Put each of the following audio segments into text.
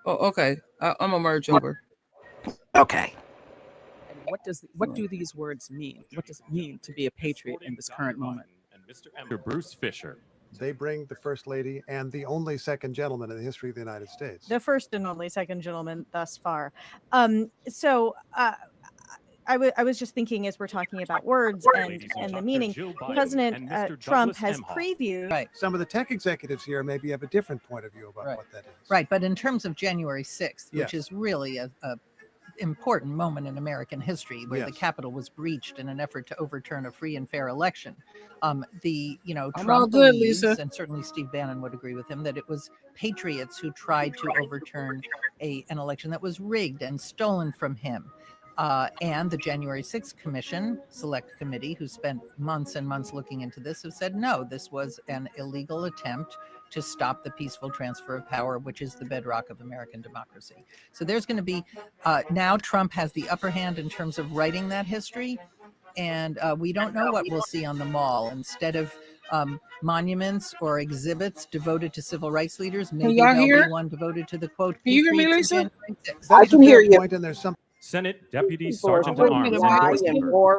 Oh, okay. I'm gonna merge over. Okay. And what do these words mean? What does it mean to be a patriot in this current moment? And Mr. Bruce Fisher. They bring the First Lady and the only second gentleman in the history of the United States. The first and only second gentleman thus far. I was just thinking, as we're talking about words and the meaning, President Trump has previewed. Some of the tech executives here maybe have a different point of view about what that is. Right, but in terms of January 6th, Yes. which is really a important moment in American history, where the Capitol was breached in an effort to overturn a free and fair election. Trump believes, and certainly Steve Bannon would agree with him, that it was patriots who tried to overturn an election that was rigged and stolen from him. And the January 6th Commission, Select Committee, who spent months and months looking into this, have said, no, this was an illegal attempt to stop the peaceful transfer of power, which is the bedrock of American democracy. So there's going to be, now Trump has the upper hand in terms of writing that history, and we don't know what we'll see on the Mall. Instead of monuments or exhibits devoted to civil rights leaders, maybe there'll be one devoted to the, quote, Can you hear me, Lisa? I can hear you. And there's some Senate Deputy Sergeant at Arms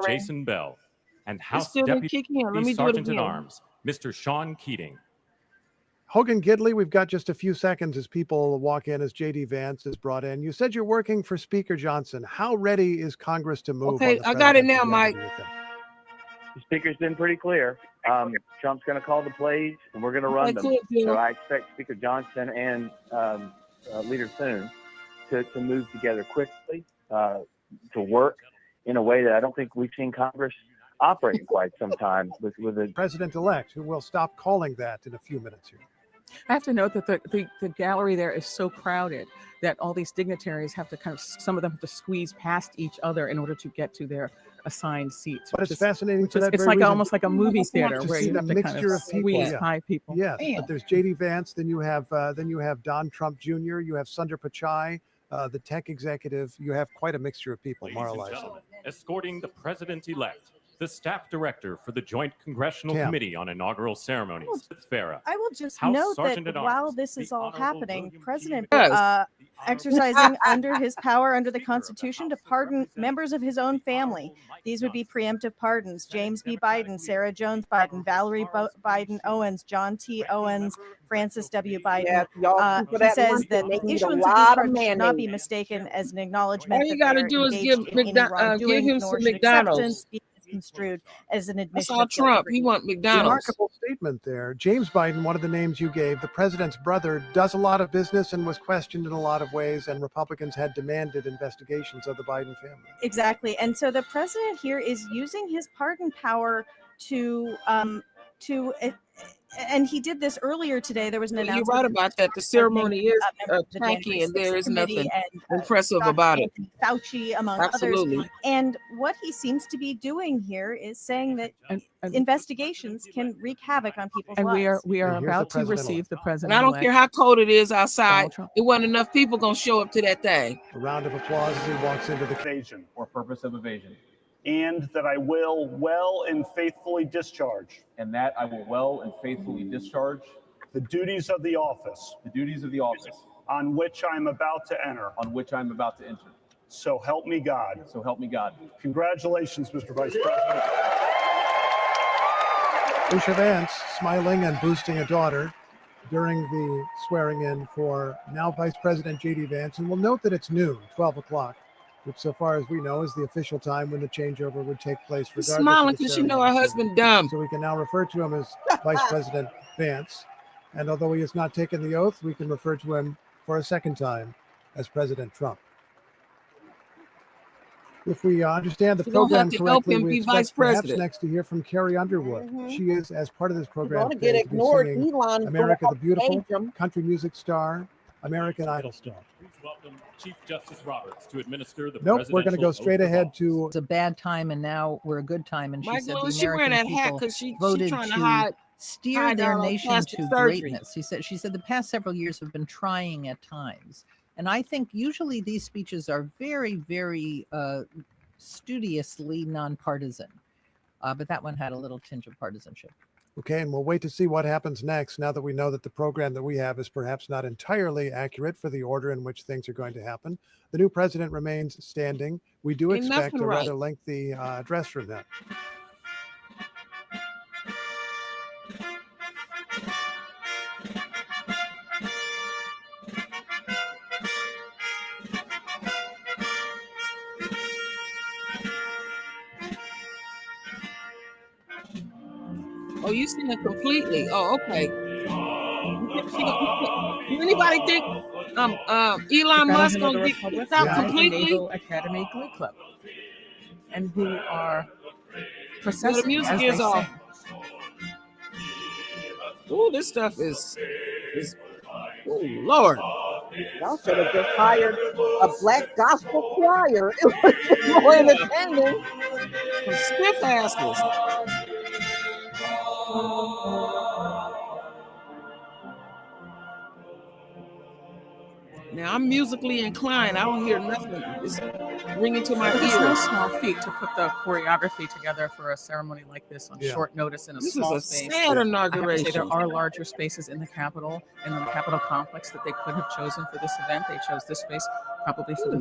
Jason Bell, and House Deputy Sergeant at Arms Mr. Sean Keating. Hogan Gidley, we've got just a few seconds as people walk in, as J.D. Vance is brought in. You said you're working for Speaker Johnson. How ready is Congress to move? Okay, I got it now, Mike. The speaker's been pretty clear. Trump's going to call the plays, and we're going to run them. So I expect Speaker Johnson and Leader Thune to move together quickly, to work in a way that I don't think we've seen Congress operate in quite some time with a president-elect who will stop calling that in a few minutes here. I have to note that the gallery there is so crowded that all these dignitaries have to some of them have to squeeze past each other in order to get to their assigned seats. But it's fascinating for that it's very like reason. Almost like a movie theater where you have to kind of squeeze by people. Yes, but there's J.D. Vance, then you have Don Trump Jr., you have Sundar Pichai, the tech executive. You have quite a mixture of people, Marla. Escorting the president-elect, the staff director for the Joint Congressional Committee on Inaugural Ceremonies, Farah. I will just House note Sergeant that at while Arms, this is the all Honorable happening, William President Keating. exercising under his power under the Constitution to pardon members of his own family. These would be preemptive pardons: James B. Biden, Sarah Jones Biden, Valerie Biden Owens, John T. Owens, Francis W. Biden. He says that the issuance of these pardons should not be mistaken as an acknowledgement. All you got to do is give him some McDonald's. Construed as an admission. That's all Trump. He want McDonald's. Remarkable statement there. James Biden, one of the names you gave, the president's brother, does a lot of business and was questioned in a lot of ways, and Republicans had demanded investigations of the Biden family. Exactly. And so the president here is using his pardon power to and he did this earlier today. There was an announcement. You're right about that. The ceremony is tacky, and there is nothing impressive about it. Fauci, among others. And what he seems to be doing here is saying that investigations can wreak havoc on people's lives. And we are about to receive the president. And I don't care how cold it is outside. There wasn't enough people going to show up to that thing. A round of applause as he walks into the evasion or purpose of evasion. And that I will well and faithfully discharge. And that I will well and faithfully discharge. The duties of the office. The duties of the office. On which I am about to enter. On which I am about to enter. So help me God. So help me God. Congratulations, Mr. Vice President. Lucia Vance smiling and boosting a daughter during the swearing in for now Vice President J.D. Vance. And we'll note that it's noon, 12 o'clock. Which, so far as we know, is the official time when the changeover would take place. She's smiling because she know her husband dumb. So we can now refer to him as Vice President Vance. And although he has not taken the oath, we can refer to him for a second time as President Trump. If we understand the program correctly, we expect perhaps next to hear from Carrie Underwood. She is, as part of this program, today, singing America the Beautiful, country music star, American Idol star. Please welcome Chief Justice Roberts to administer the Nope, we're going to go straight ahead to... It's a bad time, and now we're a good time. And she said the she wearing American that hat people because she voted trying to to hide steer their nation to surgery. greatness. She said the past several years have been trying at times. And I think usually these speeches are very, very studiously nonpartisan. But that one had a little tinge of partisanship. Okay, and we'll wait to see what happens next now that we know that the program that we have is perhaps not entirely accurate for the order in which things are going to happen. The new president remains standing. We do Ain't expect nothing a right. rather lengthy address from him. Oh, you seen it completely? Oh, okay. Do anybody think Elon Musk gonna get kicked out completely? Naval Academy Glee Club, and who are processing the music as is they off. sing. Oh, this stuff is oh Lord. Y'all should have just hired a black gospel choir. It would be more entertaining. Some stiff asses. Now I'm musically inclined. I don't hear nothing. It's ringing to my It's no ears. small feat to put the choreography together for a ceremony like this on short notice in a small space. This is a sad inauguration. I have to say, there are larger spaces in the Capitol and in the Capitol complex that they could have chosen for this event. They chose this space probably for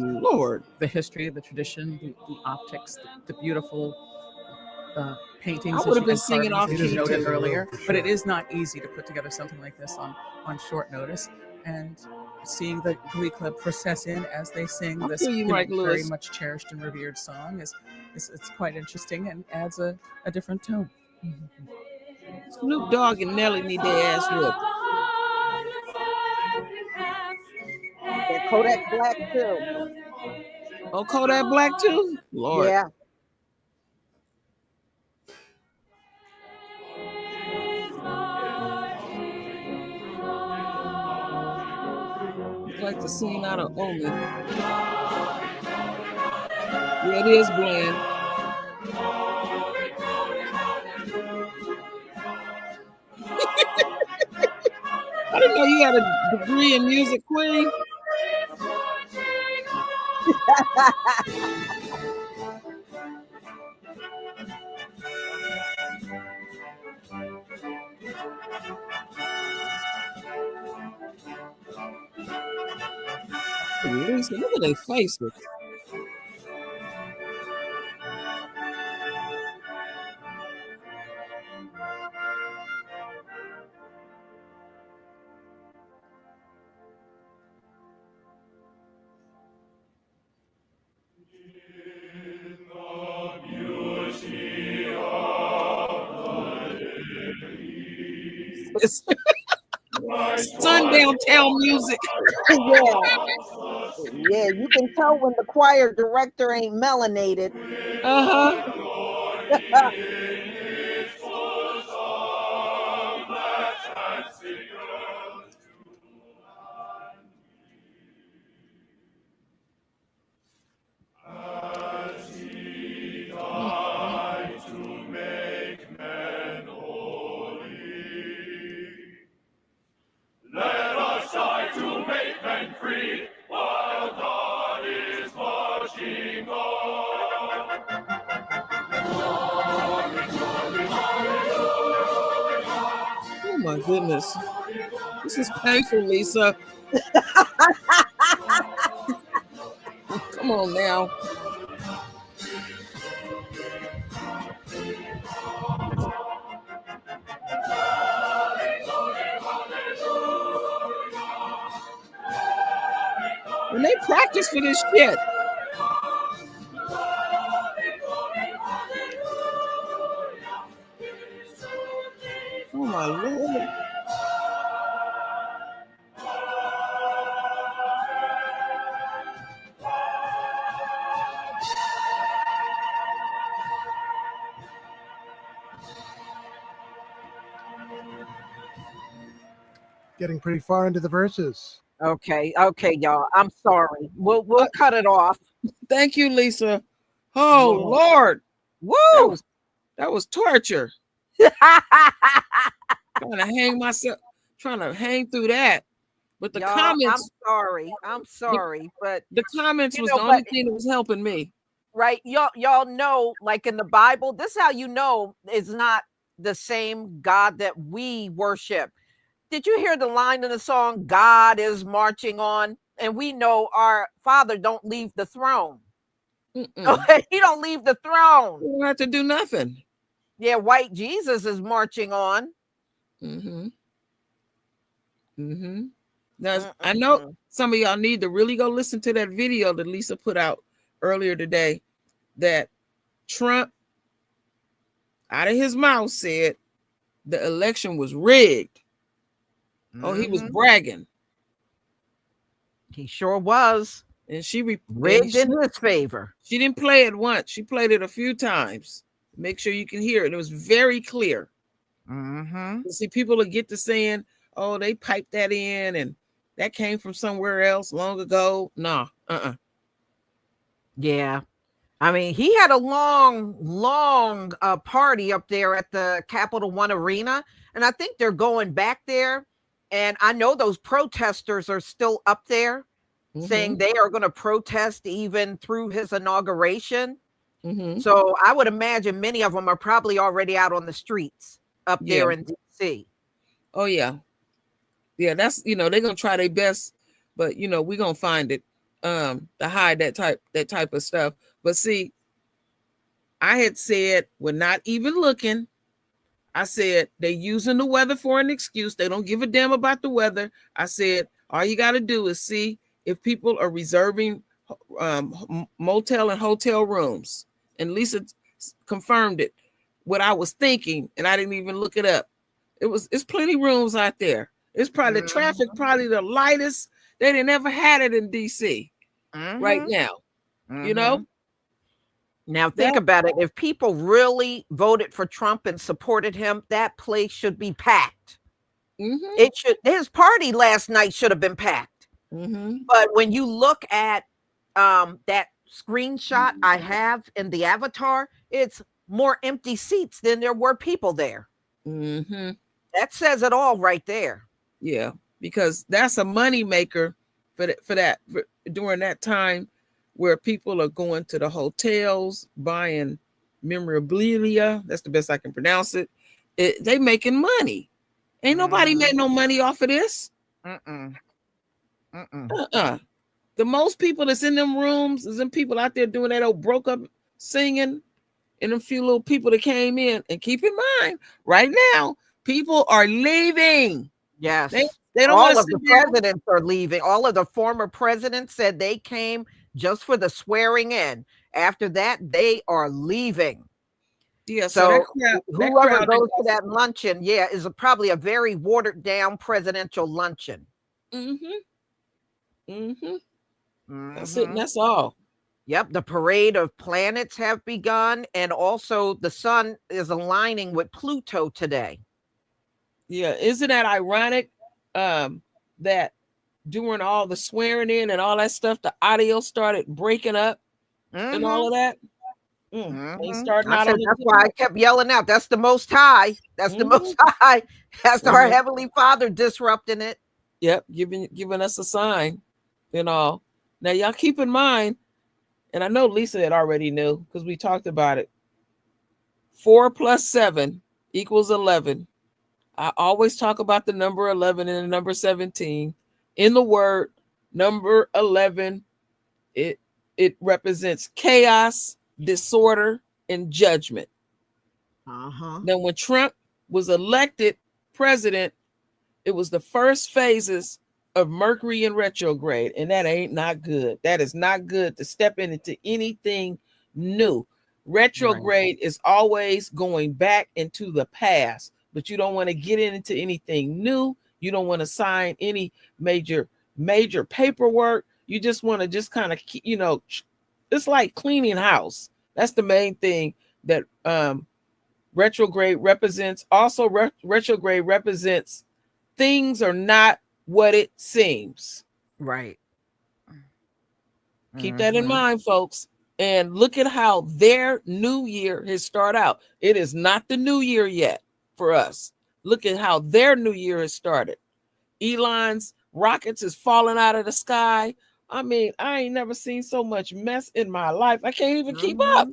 the history, the tradition, the optics, the beautiful paintings. I would have been singing off key, noted earlier, sure. But it is not easy to put together something like this on short notice. And seeing the Glee Club process in as they sing this very much cherished and revered song is it's quite interesting and adds a different tone. Snoop Dogg and Nelly need their ass whipped. And Kodak Black too. Oh, Kodak Black too? Lord. Yeah. It's like the scene out of Omen. Yeah, it is bland. I didn't know you had a degree in music, Queen. Lisa, look at their faces. It's sundown town music. Yeah, you can tell when the choir director ain't melanated. Oh my goodness. This is painful, Lisa. Come on now. When they practice for this shit. Oh my Lord. Getting pretty far into the verses. Okay, y'all. I'm sorry. We'll cut it off. Thank you, Lisa. Oh Lord. Woo! That was torture. Trying to hang through that. But the comments. I'm sorry, but the comments was the only thing that was helping me. Right. Y'all know, like in the Bible, this is how you know it's not the same God that we worship. Did you hear the line in the song, God is marching on? And we know our Father don't leave the throne. Okay? He don't leave the throne. We don't have to do nothing. Yeah, white Jesus is marching on. Now, I know some of y'all need to really go listen to that video that Lisa put out earlier today, that Trump, out of his mouth, said the election was rigged. Oh, he was bragging. He sure was. And she rigged in his favor. She didn't play it once. She played it a few times. Make sure you can hear it. It was very clear. See, people will get to saying, oh, they piped that in and that came from somewhere else long ago. Nah, Yeah. I mean, he had a long party up there at the Capital One Arena. And I think they're going back there. And I know those protesters are still up there saying they are going to protest even through his inauguration. So I would imagine many of them are probably already out on the streets up there in DC. Oh, yeah. Yeah, that's, they're going to try their best, but, we're going to find it to hide that type of stuff. But see, I had said, we're not even looking. I said, they're using the weather for an excuse. They don't give a damn about the weather. I said, all you got to do is see if people are reserving motel and hotel rooms. And Lisa confirmed it, what I was thinking, and I didn't even look it up. It's plenty rooms out there. It's probably the traffic, probably the lightest. They didn't ever had it in DC right now. Now think about it. If people really voted for Trump and supported him, that place should be packed. It should. His party last night should have been packed. But when you look at that screenshot I have in the avatar, it's more empty seats than there were people there. That says it all right there. Yeah, because that's a money maker for during that time where people are going to the hotels, buying memorabilia. That's the best I can pronounce it. They making money. Ain't nobody made no money off of this. The most people that's in them rooms is them people out there doing that old broke up singing, and a few little people that came in. And keep in mind, right now, people are leaving. Yes. They don't all of the presidents are leaving. All of the former presidents said they came just for the swearing in. After that, they are leaving. Yeah. So whoever goes to that luncheon, is probably a very watered down presidential luncheon. That's it. And that's all. Yep. The parade of planets have begun. And also the sun is aligning with Pluto today. Yeah. Isn't that ironic? That during all the swearing in and all that stuff, the audio started breaking up and all of that. That's why I kept yelling out. That's the Most High. That's the Most High. That's our Heavenly Father disrupting it. Yep, giving us a sign and all. Now y'all keep in mind, and I know Lisa had already knew because we talked about it. 4 + 7 = 11. I always talk about the number 11 and the number 17. In the word number 11, it represents chaos, disorder, and judgment. Now, when Trump was elected president, it was the first phases of Mercury in retrograde, and that ain't not good. That is not good to step into anything new. Retrograde is always going back into the past. But you don't want to get into anything new. You don't want to sign any major paperwork. You just want to just kind of, it's like cleaning house. That's the main thing that retrograde represents. Also, retrograde represents things are not what it seems. Right. Keep that in mind, folks. And look at how their new year has started out. It is not the new year yet. For us, look at how their new year has started. Elon's rockets is falling out of the sky. I mean, I ain't never seen so much mess in my life. I can't even keep up.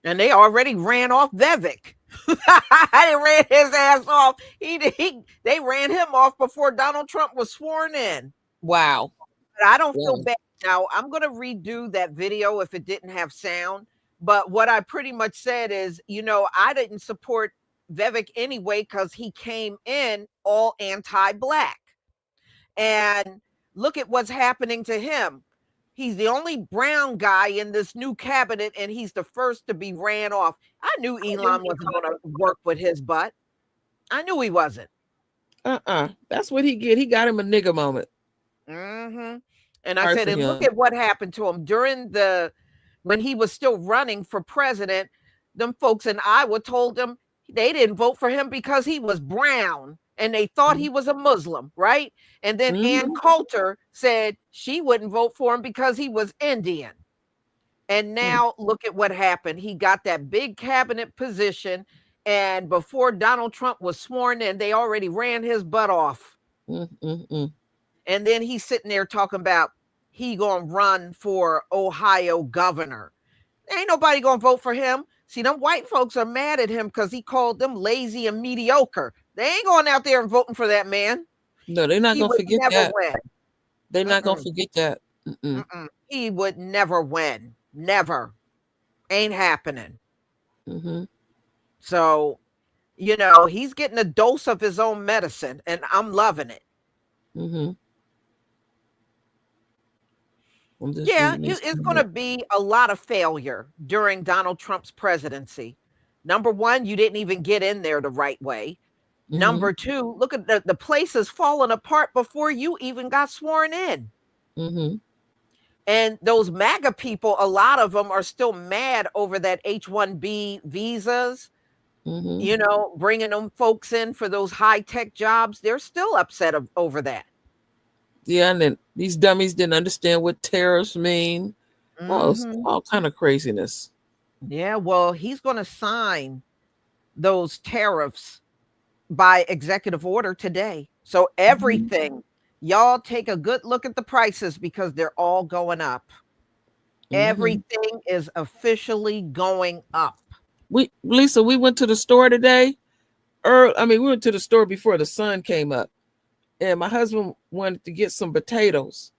And they already ran off Vivek. They ran his ass off. They ran him off before Donald Trump was sworn in. Wow. But I don't feel bad. Now, I'm going to redo that video if it didn't have sound. But what I pretty much said is, I didn't support Vivek anyway because he came in all anti-Black. And look at what's happening to him. He's the only brown guy in this new cabinet, and he's the first to be ran off. I knew Elon wasn't going to work with his butt. I knew he wasn't. That's what he get. He got him a nigga moment. Mm-hmm. And I said, and look at what happened to him when he was still running for president. Them folks in Iowa told him they didn't vote for him because he was brown. And they thought he was a Muslim, right? And then Ann Coulter said she wouldn't vote for him because he was Indian. And now look at what happened. He got that big cabinet position. And before Donald Trump was sworn in, they already ran his butt off. And then he's sitting there talking about he gonna run for Ohio governor. Ain't nobody gonna vote for him. See, them white folks are mad at him because he called them lazy and mediocre. They ain't going out there and voting for that man. No, they're not going to forget that. Win. They're not going to forget that. He would never win. Never. Ain't happening. So, he's getting a dose of his own medicine, and I'm loving it. Yeah, it's going to be a lot of failure during Donald Trump's presidency. Number one, you didn't even get in there the right way. Number two, look at the place is falling apart before you even got sworn in. And those MAGA people, a lot of them are still mad over that H-1B visas, bringing them folks in for those high-tech jobs. They're still upset over that. Yeah, and then these dummies didn't understand what tariffs mean. All kind of craziness. Yeah, well, he's going to sign those tariffs by executive order today. So everything, y'all take a good look at the prices because they're all going up. Everything is officially going up. Lisa, we went to the store today. We went to the store before the sun came up. And my husband wanted to get some potatoes.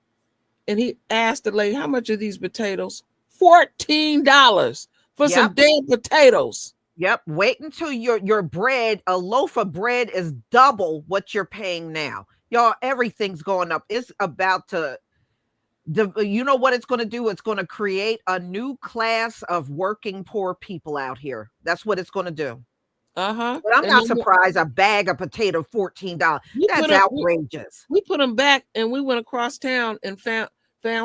And he asked the lady, how much are these potatoes? $14 for some damn potatoes. Yep. Wait until your bread, a loaf of bread is double what you're paying now. Y'all, everything's going up. It's about to, you know what it's going to do? It's going to create a new class of working poor people out here. That's what it's going to do. But I'm not surprised. A bag of potato, $14. That's outrageous. We put them back and we went across town and found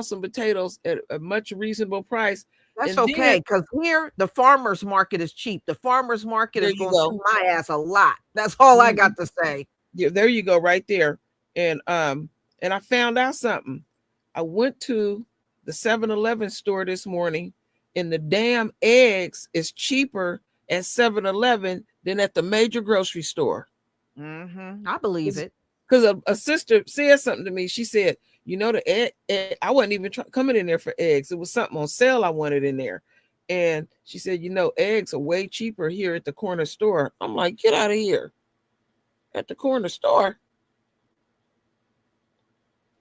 some potatoes at a much reasonable price. That's okay, because here the farmer's market is cheap. The farmer's market is going to sue my ass a lot. That's all I got to say. Yeah, there you go, right there. And I found out something. I went to the 7-Eleven store this morning, and the damn eggs is cheaper at 7-Eleven than at the major grocery store. I believe it. Because a sister said something to me. She said, the egg, I wasn't even coming in there for eggs. It was something on sale I wanted in there. And she said, eggs are way cheaper here at the corner store. I'm like, get out of here. At the corner store?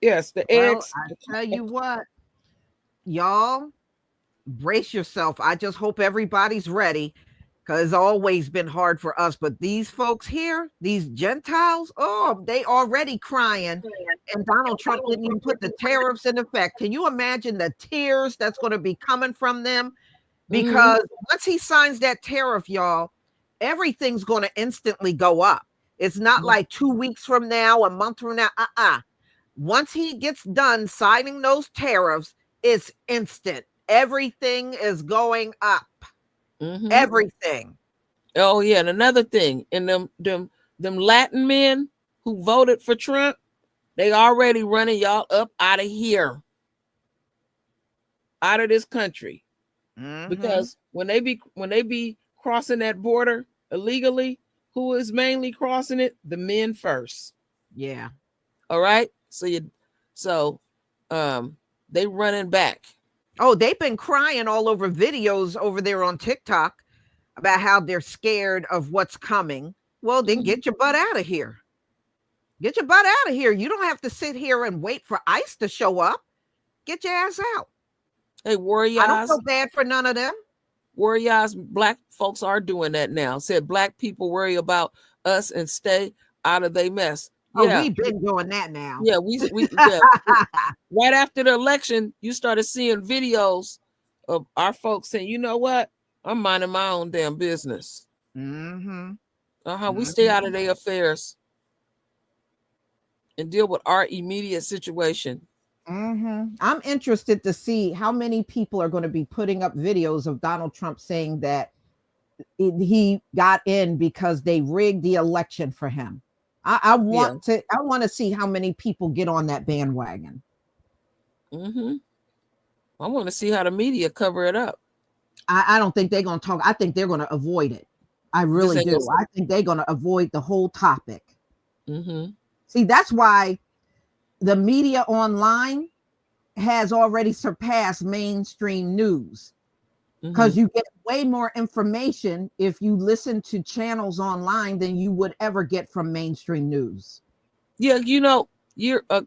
Yes, the eggs. I tell you what, y'all, brace yourself. I just hope everybody's ready, because it's always been hard for us. But these folks here, these Gentiles, they already crying. And Donald Trump didn't even put the tariffs in effect. Can you imagine the tears that's going to be coming from them? Because once he signs that tariff, y'all, everything's going to instantly go up. It's not like 2 weeks from now, a month from now. Once he gets done signing those tariffs, it's instant. Everything is going up. Everything. Oh yeah, and another thing, and them Latin men who voted for Trump, they already running y'all up out of here, out of this country, because when they be crossing that border illegally, who is mainly crossing it? The men first. Yeah. All right. So they running back. Oh, they've been crying all over videos over there on TikTok about how they're scared of what's coming. Well, then get your butt out of here. Get your butt out of here. You don't have to sit here and wait for ICE to show up. Get your ass out. Hey, Warriors. I don't feel bad for none of them. Warriors, black folks are doing that now. Said black people worry about us and stay out of their mess. Yeah. Oh, we've been doing that now. Yeah, yeah. Right after the election, you started seeing videos of our folks saying, you know what? I'm minding my own damn business. We stay out of their affairs and deal with our immediate situation. I'm interested to see how many people are going to be putting up videos of Donald Trump saying that he got in because they rigged the election for him. I want to see how many people get on that bandwagon. I want to see how the media cover it up. I don't think they're going to talk. I think they're going to avoid it. I really do. I think they're going to avoid the whole topic. See, that's why the media online has already surpassed mainstream news, because you get way more information if you listen to channels online than you would ever get from mainstream news. Yeah,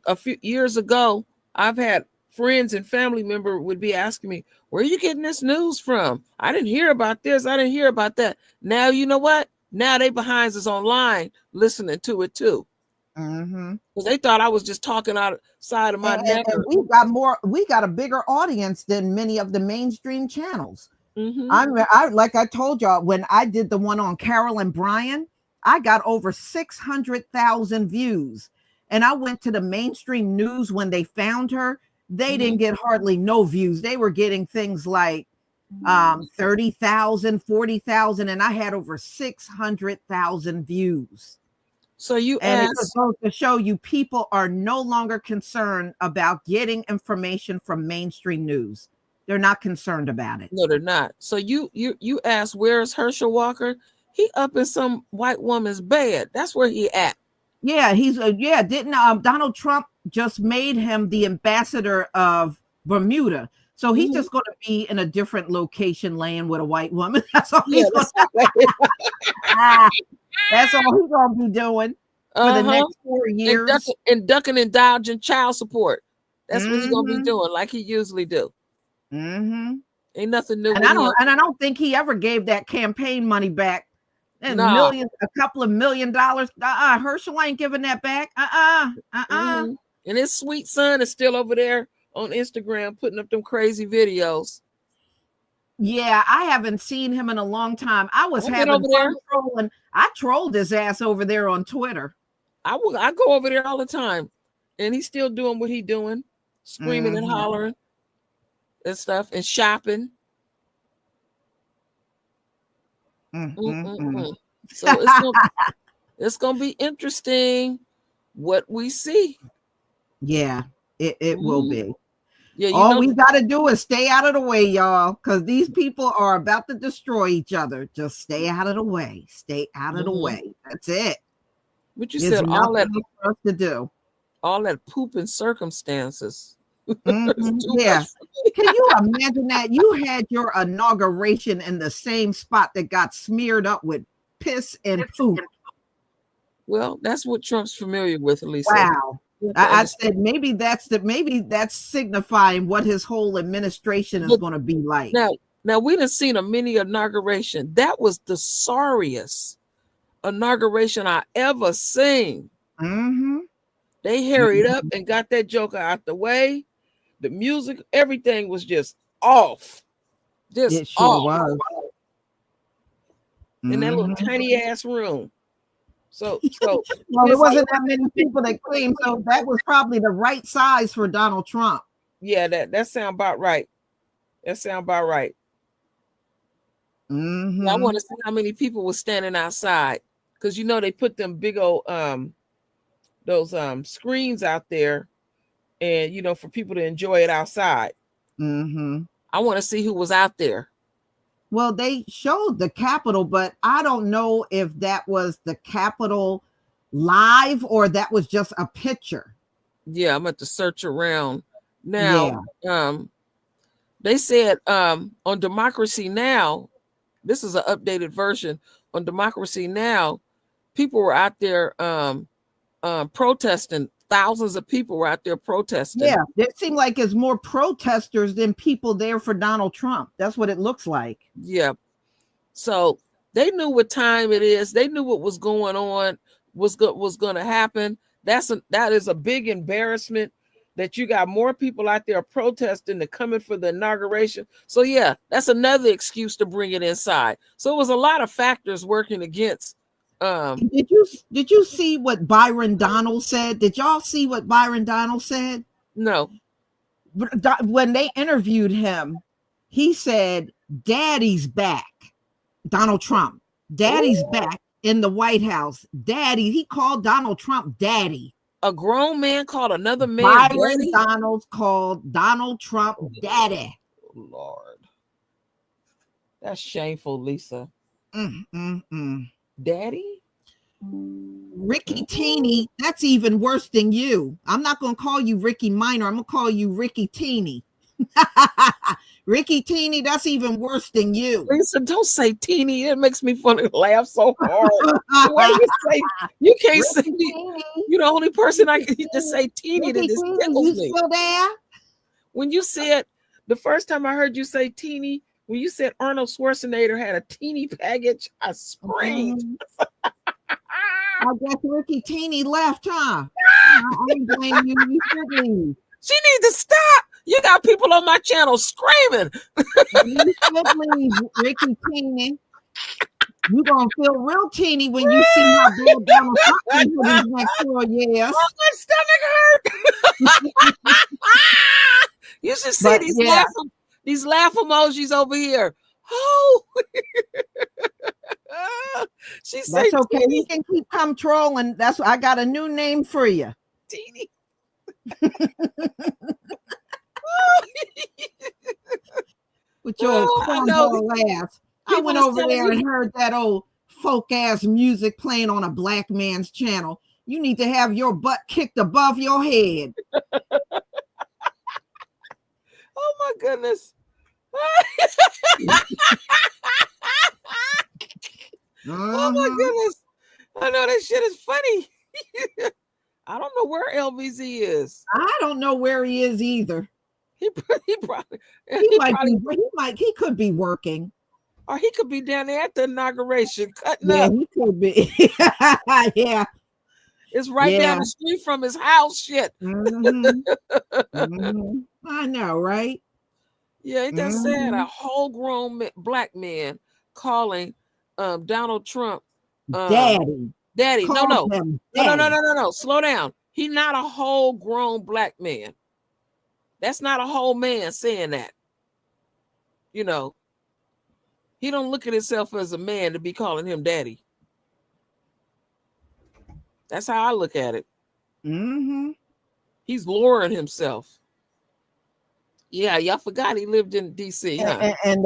a few years ago, I've had friends and family member would be asking me, where are you getting this news from? I didn't hear about this. I didn't hear about that. Now, you know what? Now they behind us online listening to it too. Because they thought I was just talking outside of my network. And we got a bigger audience than many of the mainstream channels. Like I told y'all, when I did the one on Carolyn Bryan, I got over 600,000 views. And I went to the mainstream news when they found her. They didn't get hardly no views. They were getting things like 30,000, 40,000, and I had over 600,000 views. So it goes to show you people are no longer concerned about getting information from mainstream news. They're not concerned about it. No, they're not. So you asked, where's Herschel Walker? He up in some white woman's bed. That's where he at. Yeah, didn't Donald Trump just made him the ambassador of Bermuda? So he's just going to be in a different location laying with a white woman. That's all he's going to do. That's all he's going to be doing for the next 4 years. And ducking and dodging child support. That's what he's going to be doing, like he usually do. Ain't nothing new. And I don't think he ever gave that campaign money back. And a couple of $1 million. Herschel ain't giving that back. And his sweet son is still over there on Instagram putting up them crazy videos. Yeah, I haven't seen him in a long time. I was having fun trolling. I trolled his ass over there on Twitter. I go over there all the time, and he's still doing what he's doing, screaming and hollering and stuff, and shopping. So it's gonna be interesting what we see. Yeah, it will be. Yeah, all we got to do is stay out of the way, y'all, because these people are about to destroy each other. Just stay out of the way. Stay out of the way. That's it. But you said all that for us to do. All that poop and circumstances. Yeah. Can you imagine that? You had your inauguration in the same spot that got smeared up with piss and poop. Well, that's what Trump's familiar with, Lisa. Wow. I said maybe that's signifying what his whole administration is going to be like. Now we done seen a mini inauguration. That was the sorriest inauguration I ever seen. They hurried up and got that joker out the way. The music, everything was just off. It sure was. In that little tiny ass room. So well, there wasn't that many people that came, so that was probably the right size for Donald Trump. Yeah, that sound about right. I want to see how many people were standing outside, because they put them big old those screens out there, and for people to enjoy it outside. I want to see who was out there. Well, they showed the Capitol, but I don't know if that was the Capitol live or that was just a picture. Yeah, I'm going to search around now. They said on Democracy Now, this is an updated version. On Democracy Now, people were out there protesting. Thousands of people were out there protesting. Yeah, it seemed like it's more protesters than people there for Donald Trump. That's what it looks like. Yeah. So they knew what time it is. They knew what was going on, was going to happen. That is a big embarrassment that you got more people out there protesting than coming for the inauguration. So yeah, that's another excuse to bring it inside. So it was a lot of factors working against. Did you see what Byron Donald said? Did y'all see what Byron Donald said? No. When they interviewed him, he said, "Daddy's back." Donald Trump, Daddy's back in the White House. Daddy, he called Donald Trump Daddy. A grown man called another man Byron Daddy? Donald called Donald Trump Daddy. Lord, that's shameful, Lisa. Daddy? Ricky Teeny, that's even worse than you. I'm not going to call you Ricky Minor. I'm going to call you Ricky Teeny. Ricky Teeny, that's even worse than you. Lisa, don't say teeny. It makes me funny laugh so hard. The way you can't say teeny. You're the only person I can just say teeny that just tickles me. Still there? When you said the first time I heard you say teeny, when you said Arnold Schwarzenegger had a teeny package, I screamed. I guess Ricky Teeny left, huh? I ain't blame you. You should leave. She needs to stop. You got people on my channel screaming. You should leave, Ricky Teeny. You're going to feel real teeny when you see how bad Donald Trump is for these next 4 years. Oh, my stomach hurt. You should see these laugh emojis over here. Oh. That's okay. Teeny. You can keep controlling. That's I got a new name for you. Teeny. With your cornball ass. I went over there and heard that old folk ass music playing on a black man's channel. You need to have your butt kicked above your head. Oh my goodness. Oh my goodness. I know that shit is funny. I don't know where LVZ is. I don't know where he is either. He could be working. Or he could be down there at the inauguration cutting up. He could be. Yeah. It's right down the street from his house. Shit. I know, right? Yeah, ain't that sad? A whole grown black man calling Donald Trump Daddy. No. Slow down. He's not a whole grown black man. That's not a whole man saying that. You know, he don't look at himself as a man to be calling him daddy. That's how I look at it. He's lowering himself. Yeah, y'all forgot he lived in DC. Huh? And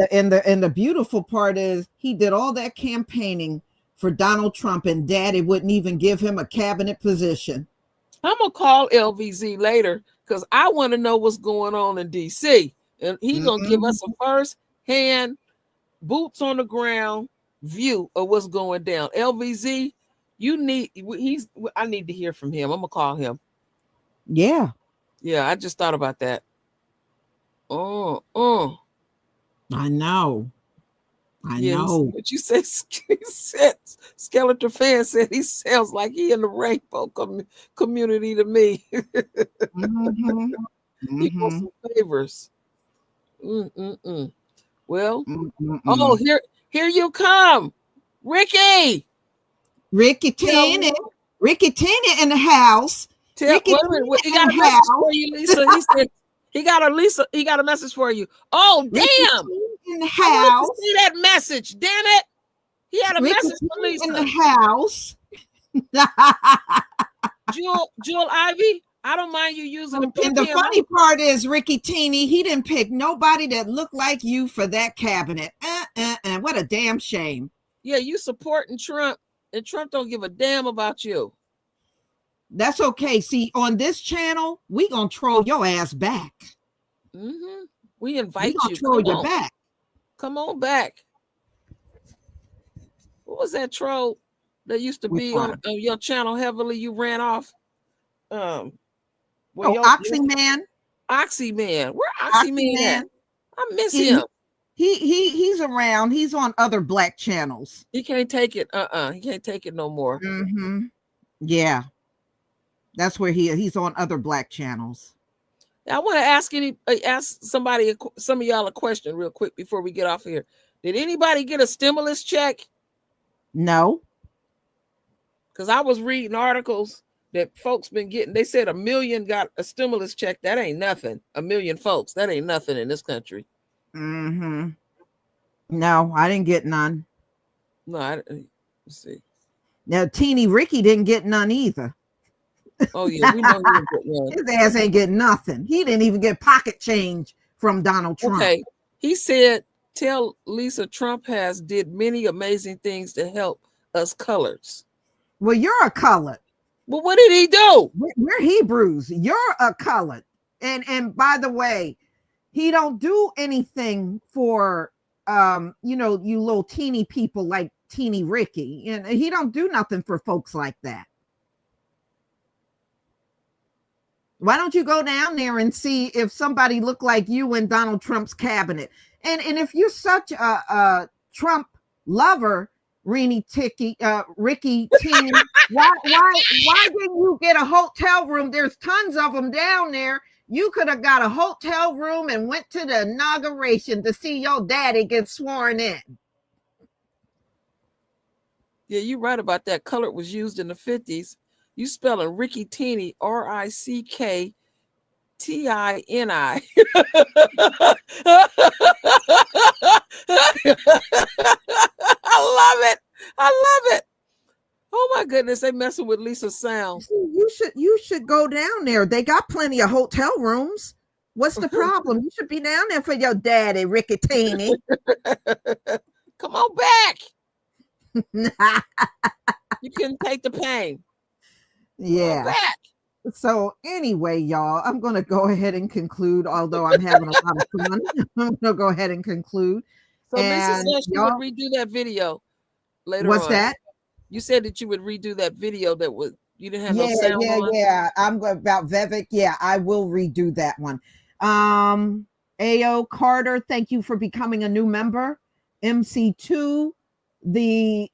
the beautiful part is he did all that campaigning for Donald Trump, and Daddy wouldn't even give him a cabinet position. I'm gonna call LVZ later because I want to know what's going on in DC, and he's gonna give us a first-hand, boots on the ground view of what's going down. LVZ, I need to hear from him. I'm gonna call him. Yeah, I just thought about that. I know. I know. But you said Skeletor fan said he sounds like he in the rainbow community to me. He wants some favors. Well, here you come, Ricky Tennant in the house. He got a message for you, Lisa. He said he got a message for you. Oh, damn. In the house. See that message, damn it. He had a message for Lisa. In the house. Jewel Ivy, I don't mind you using the And the funny part is, Ricky Teeny, he didn't pick nobody that looked like you for that cabinet. What a damn shame. Yeah, you supporting Trump, and Trump don't give a damn about you. That's okay. See, on this channel, we gonna troll your ass back. We invite you. Throw you back. Come on back. What was that troll that used to be on your channel heavily? You ran off. Oxyman. Oxyman. Where Oxyman at? I miss him. He's around. He's on other black channels. He can't take it. He can't take it no more. Yeah. That's where he's on other black channels. I want to ask somebody, some of y'all, a question real quick before we get off here. Did anybody get a stimulus check? No. Because I was reading articles that folks been getting. They said 1 million got a stimulus check. That ain't nothing. 1 million folks. That ain't nothing in this country. No, I didn't get none. No, let's see. Now, Teeny Ricky didn't get none either. Oh, yeah, we know he didn't get none. His ass ain't getting nothing. He didn't even get pocket change from Donald Trump. Okay. He said, tell Lisa Trump did many amazing things to help us coloreds. Well, you're a colored. Well, what did he do? We're Hebrews. You're a colored. And by the way, he don't do anything for you little teeny people like Teeny Ricky. And he don't do nothing for folks like that. Why don't you go down there and see if somebody looked like you in Donald Trump's cabinet? And if you're such a Trump lover, Ricky Teeny, why didn't you get a hotel room? There's tons of them down there. You could have got a hotel room and went to the inauguration to see your daddy get sworn in. Yeah, you're right about that. Colored was used in the 50s. You spelling Ricky Teeny, RICKTINI. I love it. I love it. Oh my goodness, they messing with Lisa's sound. You should go down there. They got plenty of hotel rooms. What's the problem? You should be down there for your daddy, Ricky Teeny. Come on back. You couldn't take the pain. Yeah. So anyway, y'all, I'm going to go ahead and conclude, although I'm having a lot of fun. I'm going to go ahead and conclude. So Lisa said she would redo that video later on. What's that? You said that you would redo that video that was, you didn't have no sound on? Yeah. I'm about Vivek. Yeah, I will redo that one. AO Carter, thank you for becoming a new member. MC2, the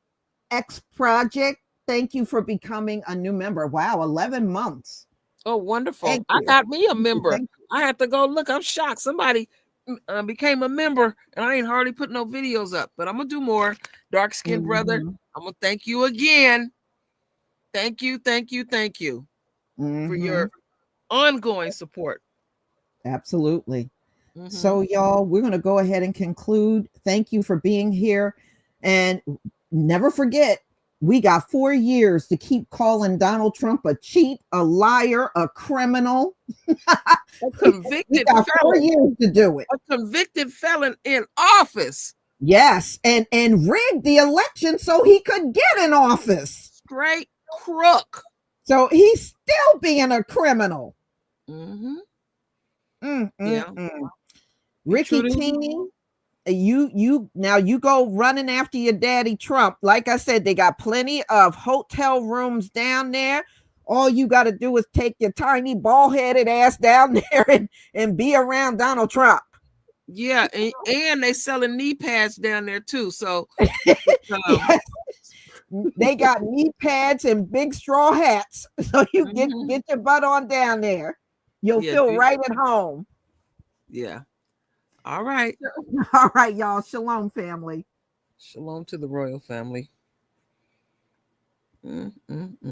X Project, thank you for becoming a new member. Wow, 11 months. Oh, wonderful. I got me a member. I had to go look. I'm shocked. Somebody became a member and I ain't hardly put no videos up, but I'm going to do more. Dark skinned brother, I'm going to thank you again. Thank you for your ongoing support. Absolutely. So y'all, we're going to go ahead and conclude. Thank you for being here. And never forget, we got 4 years to keep calling Donald Trump a cheat, a liar, a criminal. A convicted felon. 4 years to do it. A convicted felon in office. Yes, and rigged the election so he could get in office. Straight crook. So he's still being a criminal. Ricky Teeny, you go running after your daddy Trump. Like I said, they got plenty of hotel rooms down there. All you got to do is take your tiny bald-headed ass down there and be around Donald Trump. Yeah, and they selling knee pads down there too. So yes. They got knee pads and big straw hats. So you get your butt on down there. You'll feel right at home. Yeah. All right. All right, y'all. Shalom, family. Shalom to the royal family.